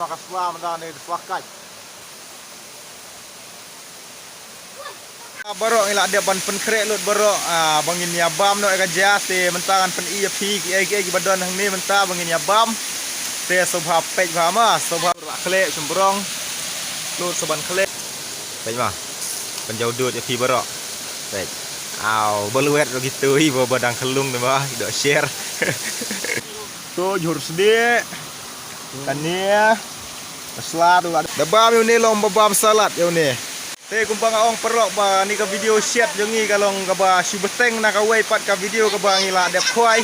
Kaswa mendane swakai. Barok ila dia ban pen krek lut barok bangin ya bam no ka jate mentangan pen iya pi ki badan hang ni menta bangin ya bam te sobha pej ba ma sobha klek sembrong lut soban klek pej ma pen jauh dut ya pi barok pej aw beluet begitu i bo badang kelung ni ba dok share tu jur sedek kan ni salad tu ada bam ni long bam salad yo ni te kumpang ong perok ba ni ka video share jongi kalong ka ba subeteng na ka wei pat ka video ka ba ngila dep khwai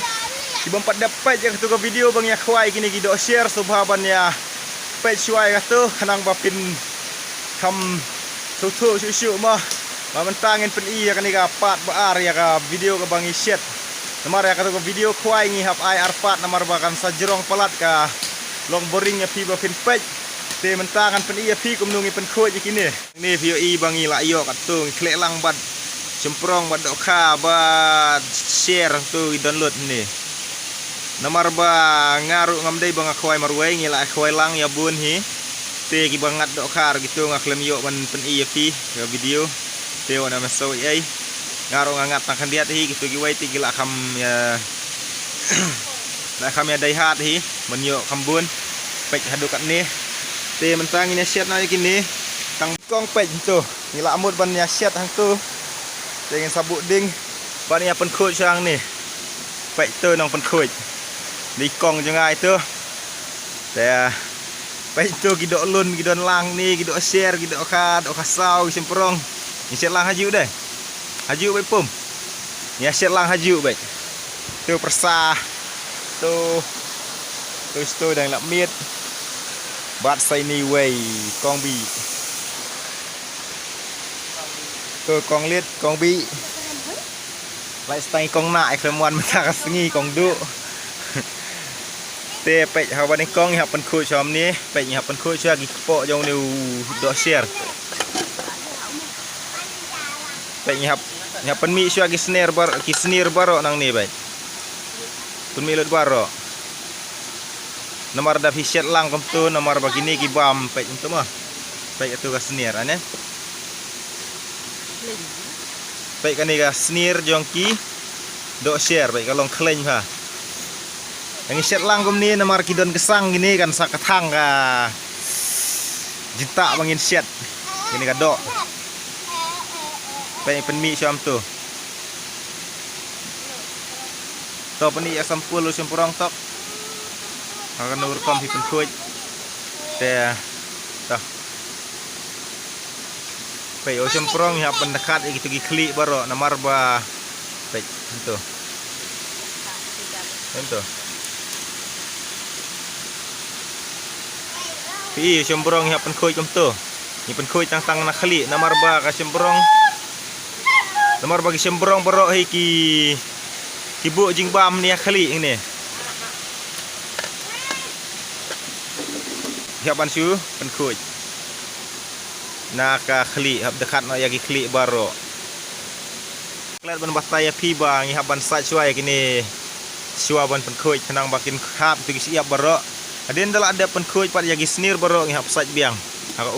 di bompat dapat je tu ka video bang ya khwai kini gi dok share subhaban ya page suai ka tu kanang ba pin kam tu syu mah ba mentangin pen i ka ni ka pat ba ar ya ka video ka bang i share namar ya ka tu ka video khwai ngi hap ai arpat namar ba kan sajrong palat ka long boring ya pi ba pin page te mentangan pen iya pi kum nungi pen khoj kini ni vio i bangi la yo katung klek lang bad semprong bad dokha bad share tu download ni namar ba ngaru ngamdai bang akhwai marwai ngila akhwai lang ya bun hi te ki bangat dokha gitu ngaklem yo ban pen iya pi video te wana maso ai ngaru ngangat tangkan diat hi gitu gi wai ti gila kham ya la kham ya dai hat hi men yo khambun pek hadukat ni te mentang ini siat na kini tang kong pej tu ngila amut ban ya siat hang tu dengan sabuk ding ban ya pen khoj sang ni pej tu nang pen khoj di kong jangai tu te pej tu gidok lun gidon lang ni gidok share gidok kha dok khasau semprong ni siat lang haju deh haju bai pum ya siat lang haju bai tu persah tu dang lak miet bát say ni way con bị tôi con liệt con bị lại tay con nại khởi ngoan mình ta nghi con đu te pek hao ban con học ban khui chom ni pek học ban khui cho cái po dòng new do share pek học ban mi cho cái snare baro nang ni bai pun mi lut baro nomor dah fiset lang kom tu nomor begini ki bam pek untuk mah pek itu ka snare ane pek kan ni ka snare jongki dok share pek kalong kleng ha yang set lang kom ni nomor kidon kesang gini kan sakatang ka jinta bangin set gini ka dok pek penmi syam tu to peni asam puluh sempurang tok akan nur kom hi pen khoj te dah pe o semprong ya pen dekat gitu gi klik baro namar ba pe ento pi semprong ya pen khoj kom tu ni pen khoj tang na klik namar ba ka semprong namar bagi semprong baro hi ki bu jing bam ni klik ini hiapan su pen khoj naka khli hab dekat na yagi khli baro klet ban bataya pi bang hiapan sa chuai kini shua ban pen khoj thanang bakin khap tu siap baro aden dala ada pen khoj pat yagi snir baro ngihap saj biang aka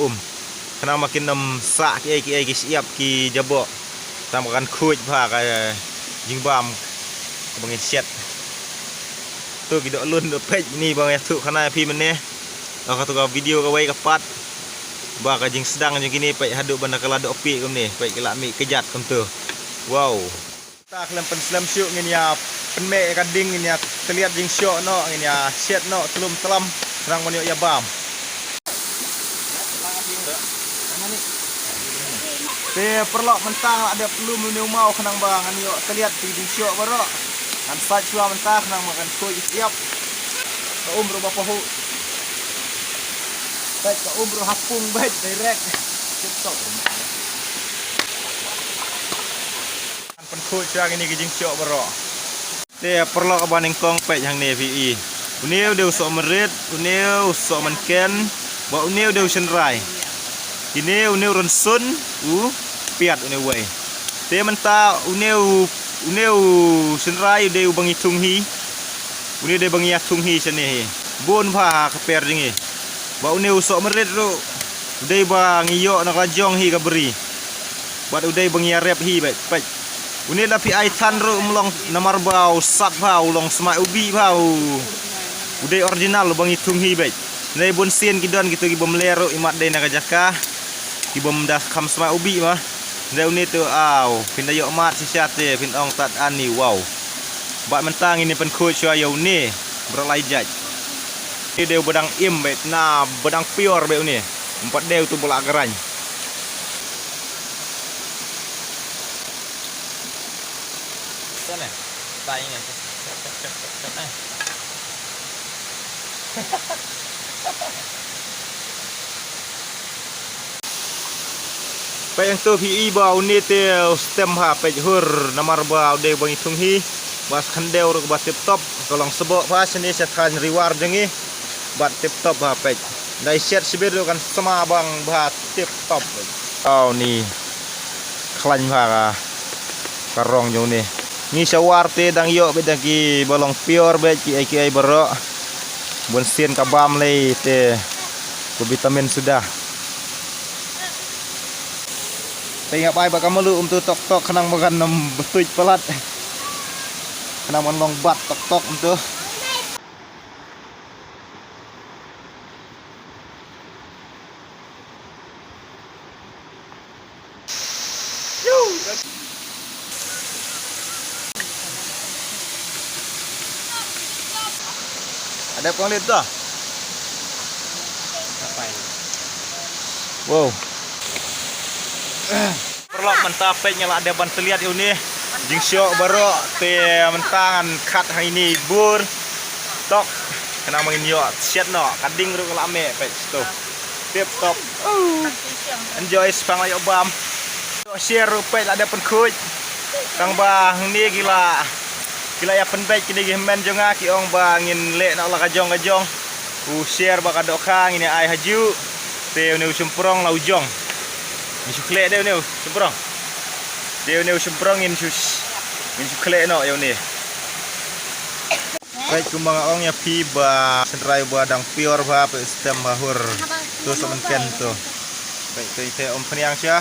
thanang makin nam sa ki siap ki jabo tamakan khoj ba ka jingbam bangin set tu gidok lun do pej ni bang ya tu khana pi meneh aku tu video kawai kapat ba ka jing sedang jing kini pai haduk banda kala dok pi kum ni pai kelak mi kejat kum tu wow ta klem pen slam syuk ngin ya pen me ka ding ngin ya terlihat jing syok no ngin ya set no telum telam serang monyo ya bam te perlok mentang ada perlu menu mau kenang bang an yo terlihat jing syok baro kan sat syua mentang kenang makan koi siap ka berapa hu baik ke umroh hapung baik direct cetok pen khoj sang ini kijing syok baro te perlo abaning kong pek hang ne vi uneu deu so merit uneu so manken ba uneu deu senrai ini uneu ronsun piat uneu wei te menta uneu senrai deu bangi tunghi uneu de bangi tunghi sene bon pha ka per dingi Ba une usok merit ro. Udai bang iyo nak lajong hi ka beri. Bat udai bang yarep hi baik. Baik. Une lapi ai tan ro mlong namar bau sat bau long smai ubi bau. Udai original bang hitung hi baik. Nei bun sien kidon gitu ki bemlero imat dai nak jaka. Ki bem dah kam smai ubi mah. Nei une tu au pinda yo mat si syate pin ong tat ani wow. Bat mentang ini pen coach yo ni berlai jaj. Ini deu bedang im bet na bedang pior bet ni. Empat deu tu bola gerany. Sana. Tai ni. Pe yang tu pi bau ni te stem ha pe hur namar bau deu bang hitung hi. Bas khandeu ro bas tip top kolong sebok pas ni saya reward jengi. Bat tip top ha pej. Dai set sibir kan sama bang bat tip top. Oh ni. Klan ha karong jong ni. Ni sawar te dang yo bet ki bolong pior bet ki ai bero. Bun sien kabam le te vitamin sudah. Tengok bai bak kamalu tu tok kenang makan betuj pelat. Kenang monlong bat tok tu. Ada kong lihat tu. Apa ini? Wow. Perlu mentapet nyala ada ban terlihat ini. Jing syok baru te mentangan kat hari ini bur. Tok kena mangin yo set no kading ru lame pet tu. Tip top. Enjoy spang ayo bam. Share pet ada pen kuj. Kang bang ni gila. Kila ya penbaik kini gemen jonga ki ong bangin le nak la kajong share baka dok kang ini ai haju te ne usumprong la ujong ni sukle de ne usumprong de ne usumprong in sukle no yo ni baik kumang ong ya pi ba senrai badang pior ba pe stem bahur tu semenken tu baik tu te om peniang sia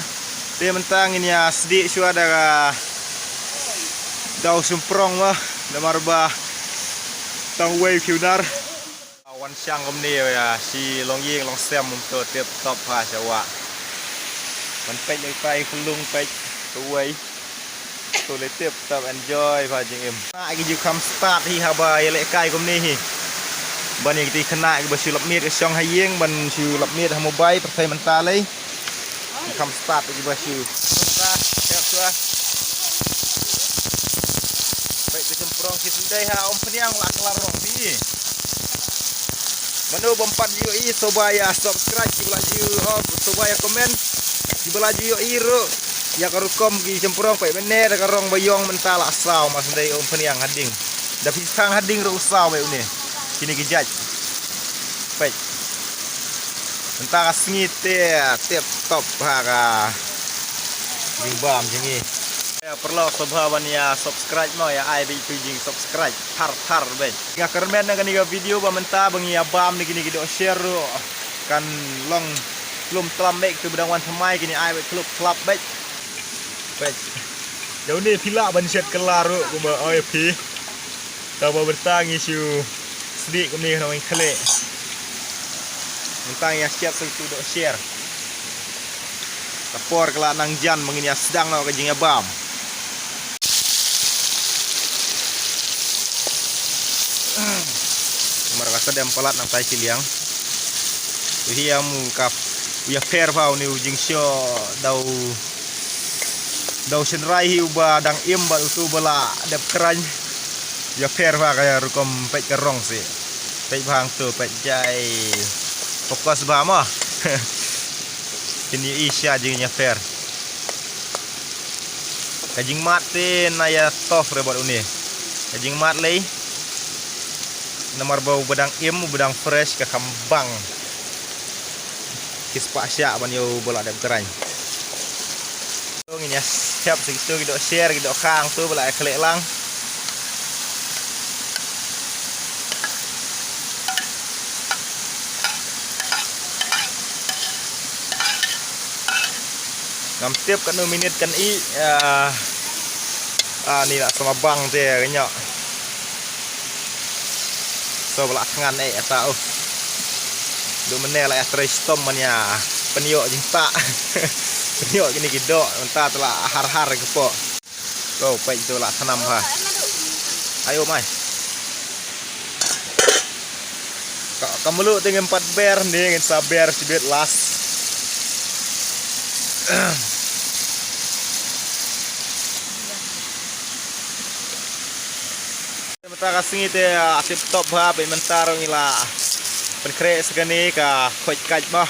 te mentang ini ya sedi su ada Dau sumprong mah, damar bah tang wave kiunar. Awan siang om ni ya si long ying long stem untuk tip top ha jawa. Man pej yang tai kulung pej tuai. Tu le tip top enjoy pa jing em. Na gi ju kam start hi ha ba ye le kai kom ni hi. Ban yang ti kena gi ba siu lap miet ke syong hayeng ban siu lap miet ha mobile pertai menta le. Kam start gi ba siu. Sa tep tua. Semprong si sendai ha om peniang lak larong pi. Manu bompat yu i sobaya subscribe ki belaju oh sobaya komen ki belaju yu iro ya karukom ki semprong pe bener karong bayong mentala asau mas sendai om peniang hading. Dapat sang hading ro usau be une. Kini ki jaj. Pe. Mentala sengit tip top ha ka. Dimbam jengi. Ya perlu sobawan ya subscribe mo ya ai bi jing subscribe tar ben ya kermen dengan ni video ba menta bang ya bam ni gini do share kan long belum telam baik tu bedang wan semai gini ai klub club baik jauh ni pila ban set kelar ku ba oi pi ta ba bertang isu sedik ku ni nang khle mentang ya siap tu do share lapor kelak nang jan mengini sedang no kajing ya bam. Mereka sedang pelat nang tai ciliang. Hiam kap ya fair pau ni ujing syo dau senrai hiu ba dang im ba utu bala dep kerany. Ya fair pa kaya rukom pej kerong si. Pej bang tu pej jai fokus ba mo. Kini isya jing ya fair. Kajing mat tin ya tof rebot uni. Kajing mat lei. Nomor bau bedang im bedang fresh ke kambang kispa syak ban yo bola dep kerany ngin ya siap segitu gitu share gitu kang tu bola klek lang ngam tiap kan minit kan ni lah sama bang te kanya so belak tangan atau do menel strom mania penio jingta penio gini gido mentah telah har-har kepo go pej tu lah tanam ha ayo mai kamu lu tinggal 4 ber nih ngin sabar sibet las mentah kasih itu tip top ha pe mentar ngila penkre segani ka khoj kaj bah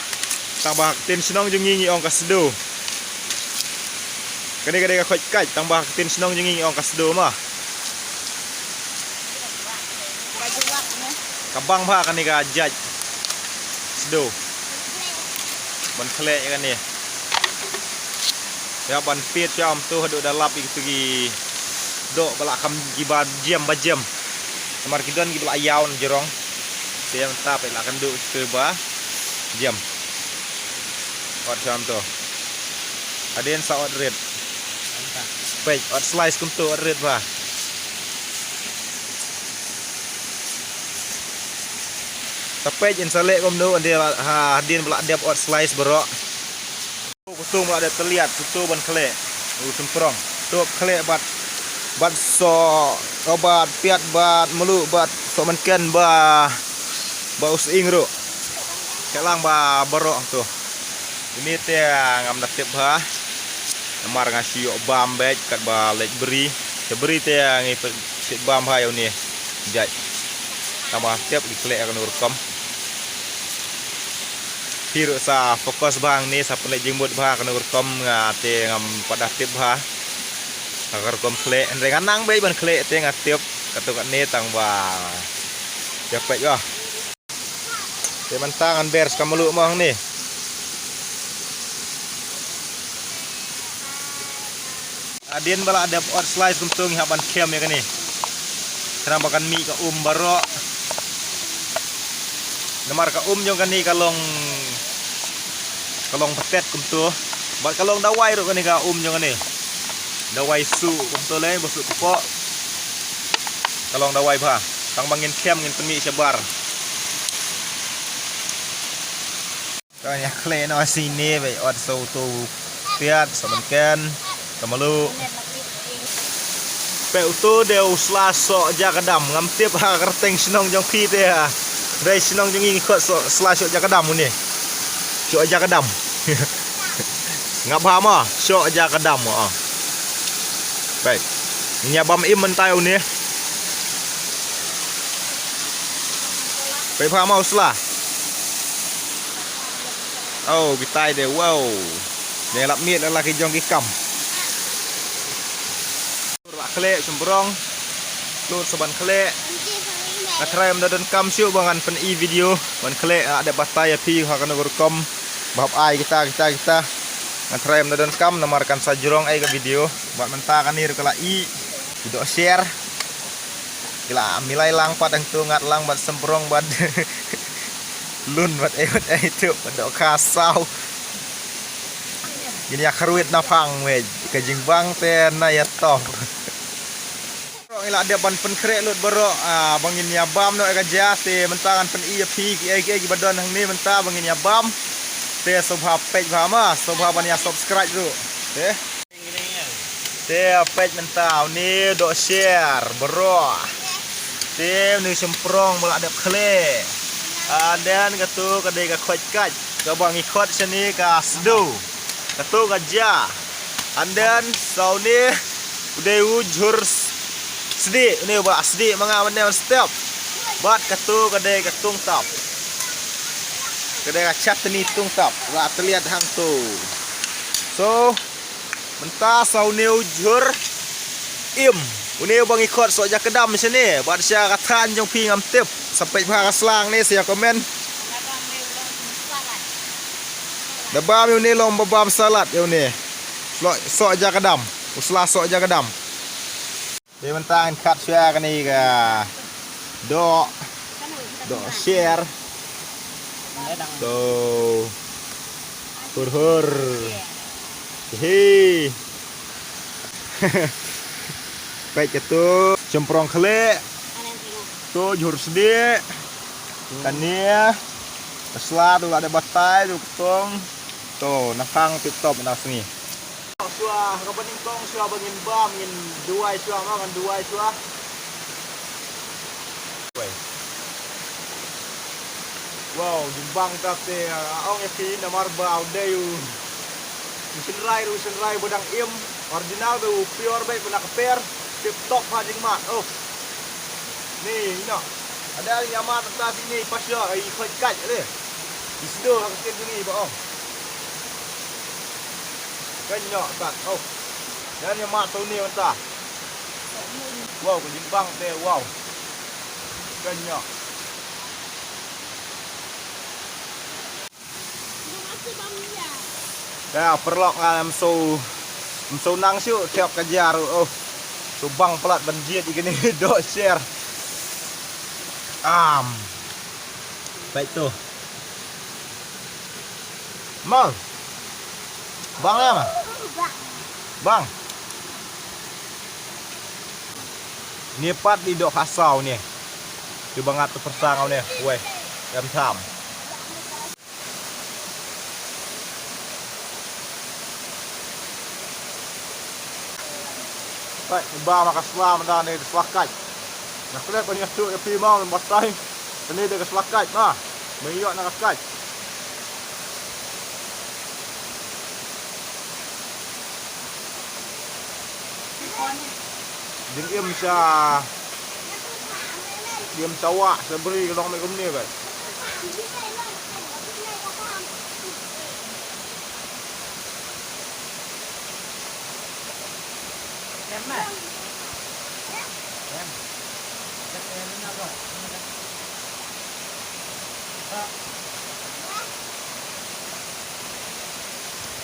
tambah tin senong jungi ong kasdo kade ka khoj kaj tambah tin senong jungi ong kasdo mah kabang bah kan ni ka jaj sedo ban khle kan ni ya ban pit jam tu hadu dalap itu gi do balak kam giba jam bajam kamar kidon gi balak yaun jerong dia mentah pe lakan du ke ba jam ot jam tu aden sa ot red pe ot slice kum tu ot red ba tapi insale kom do ande ha din belak dep ot slice berok kutung belak ada terlihat kutu ban kle semprong tu kle bat so obat piat bat melu bat so menken ba using ro kelang ba berok tu ini teh ngam dak tip ha namar ngasi bam bej kat ba lek beri teh ngi sit bam ha yo ni jaj tambah tiap di kle akan urkom hiru sa fokus bang ni sa pelek jembut bah akan urkom ngate ngam pada tip ha agar kom kle dengan nang bej ban kle teh ngatip katuk ni tang ba japek yo teman tangan bers kamelu mah ni adien bala ada ot slice kumtung haban kem ya kan ni kena makan mie ka barok namar ka jong kan ni kalong petet kumtu bat kalong dawai ro kan ni ka jong kan ni dawai su kumtu le bosuk pokok kalong dawai bah tang bangin kem ngin pemi sebar kaya kle no sini be ot so tu piat samanken kamalu pe utu deu slaso jakadam ngam tiap ha kerteng senong jong pi te ha dai senong jong ngi khot slaso jakadam ni so jakadam ngap ha ma so jakadam baik nyabam im mentai ni pe pha mau sla oh bitai de wow de lap miet laki jong ki kam kle sembrong lut seban kle atrai mdadan kam siu bangan pen video ban kle ada bataya pi hakan berkom bab ai kita atrai mdadan kam namarkan sajrong ai ke video buat mentakan ni kala video share gila milai lang padang tu ngat lang bat sembrong bat lun bat itu bat kasau gini akaruit napang we kajing bang ten na ya toh ila ada ban pen krek lut berok bangin ya bam no kerja te mentangan pen pi ki badon hang ni mentah bangin ya bam te sobha page bama sobha ban ya subscribe tu te page mentah ni do share berok te ni semprong bala ada kle dan katu kadai ka khoj kaj ka bang ikot sini ka sdu katu kerja andan sauni udah ujur sedih ini buat sedih mengawan step buat katu kadai katung tap kadai kacat ni tung tap lah terlihat hang tu so mentah sauni ujur im ini bang ikut so aja kedam di sini buat saya katan jong pi ngam tip sampai bahas selang ni saya komen dabam ini lom babam salat yo ni so aja kedam uslah so aja kedam di mentangan kat saya kan ni ka do share do hur Hei. Baik itu cemprong kele. Tuh jurus dia. Kania. Kesela tuh ada batai tuh ketong. Tuh nakang tip-top nak sini. Suah kabaning tong suah bangin bam ngin duai suah makan duai suah. Wow, jumbang tapi aong yakin namar bau dayu. Mesin rai bodang im original tu pure baik pernah keper tip top hajing mat. Oh. Nih, no. Ada yang mat atas sini pas ya ai khoi kat dia. Di situ hak ken sini ba oh. Kan nyok tak. Oh. Dan yang mat tu ni mentah. Wow, jumbang teh wow. Kan nyok. Ya perlok am so nang siu tiap kejar oh subang pelat banjir gini do share baik tuh mal bang ya mah bang ni pat di do kasau nih coba ngatur persangau nih weh jam sam. Baik, ba makaslam dan ni selakai. Nak lihat banyak tu api mau bastai. Ini dia selakai. Nah, meyok nak selakai. Dingim sa diam sawak seberi kalau mai ni baik.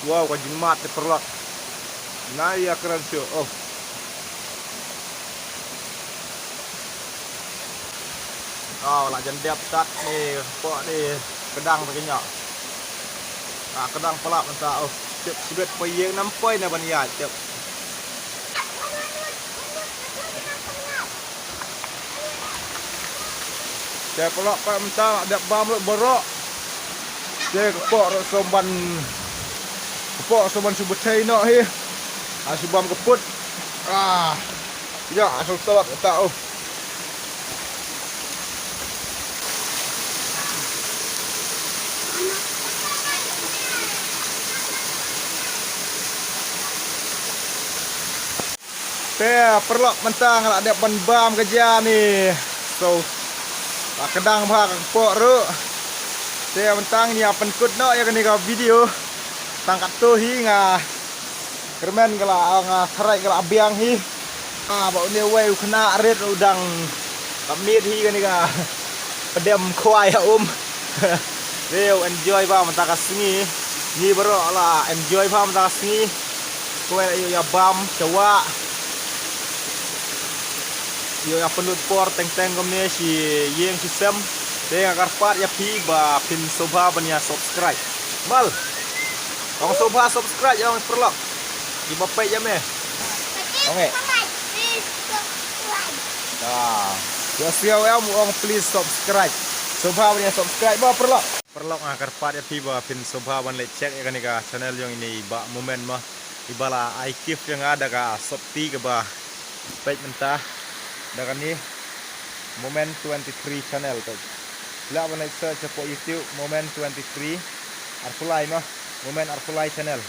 Wow, kajing mat perlot. Nah, ya keren sih. Oh. Oh, lah jendep tat ni, pok ni kedang begini. Ah, kedang pelak mentah. Oh, cep sibet payeng nampai na baniat cep. Saya pelak pak mentah ada bam lu borok. Saya kepok somban subutai nak he. Subam keput. Ya, asal telat tak oh. Saya perlok mentang ada ban-bam kerja ni. So kedang bah kepok ru. Saya mentang ni apan kut no ya kena video. Tangkat tu hingga kermen kala serai kala abiang hi. Bau ni wei kena red udang kamit hi kan ka. Pedem kuai Leo enjoy ba mentang kasini. Ni baru lah enjoy ba mentang kasini. Kuai ya bam cawa. Yo ya penut por teng-teng komne si yeng sistem saya karpat ya pi ba pin soba banya subscribe mal ong soba subscribe yang perlok di bapai ya me oke ya siau ya ong please subscribe soba banya subscribe ba perlok karpat ya pi ba pin soba ban le check ya kan ka channel yang ini ba momen mah ibala ikif yang ada ka sopti ke ba page mentah dengan ni Moment 23 channel tu. Bila mana search po YouTube Moment 23 Arfulai mah Moment Arfulai channel.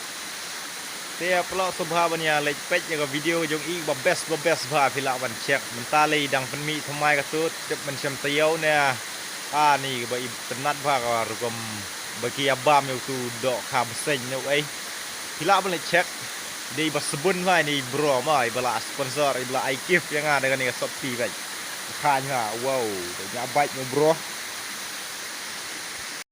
Dia pelak subhabanya like page jaga video jong i ba best ba bila ban check mentali dang penmi thamai ka tu tep mencam tayau ne ni ba i penat ba ka rugam bagi abam yo tu dok ka beseng no ai. Bila ban like check dia ba sebun mai ni bro mai bala sponsor ibla ikif yang ada dengan ni Shopee baik. Khanya wow, dia baik no bro.